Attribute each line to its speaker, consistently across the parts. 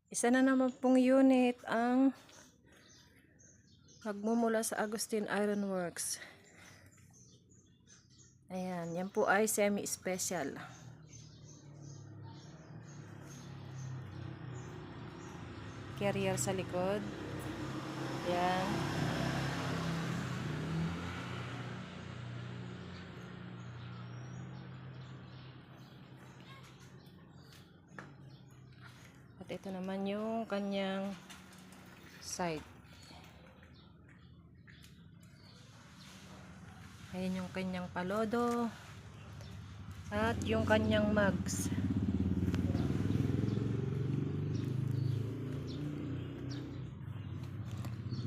Speaker 1: Isa na naman pong unit ang magmumula sa Agustin Iron Works. Ayan, yan po ay semi-special. Carrier sa likod. Ayan. At ito naman yung kanyang side. Ayan yung kanyang palodo. At yung kanyang mugs.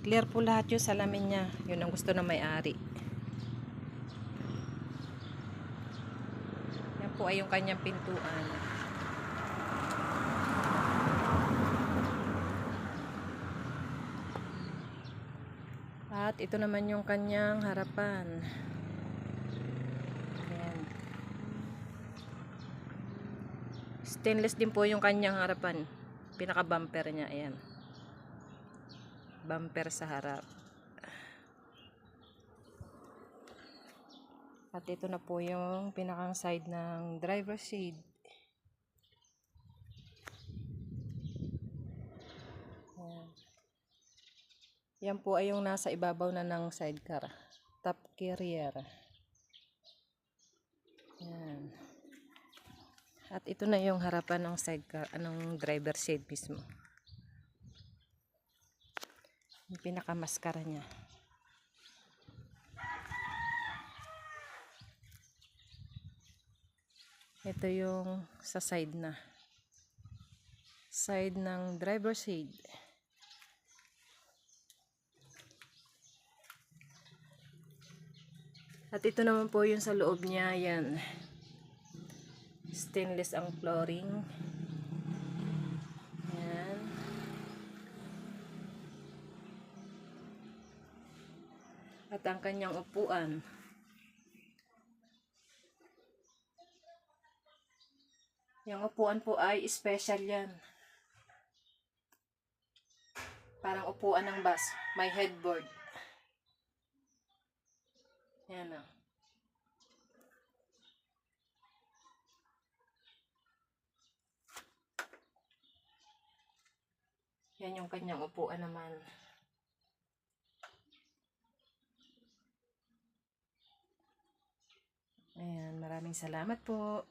Speaker 1: Clear po lahat yung salamin niya. Yun ang gusto ng may-ari. Yan po ay yung kanyang pintuan. At ito naman yung kanyang harapan. Ayan. Stainless din po yung kanyang harapan. Pinaka bumper niya. Ayan. Bumper sa harap. At ito na po yung pinakang side ng driver shade. Ayan. Yan po ay yung nasa ibabaw na ng sidecar. Top carrier. Ayan. At ito na yung harapan ng sidecar, anong driver shade mismo. Yung pinakamaskara niya. Ito yung sa side na. Side ng driver shade. At ito naman po yung sa loob niya. Yan. Stainless ang flooring. Yan. At ang kanyang upuan. Yung upuan po ay special yan. Parang upuan ng bus. May headboard. Yan o. Yan yung kanyang upuan naman. Ayan, maraming salamat po.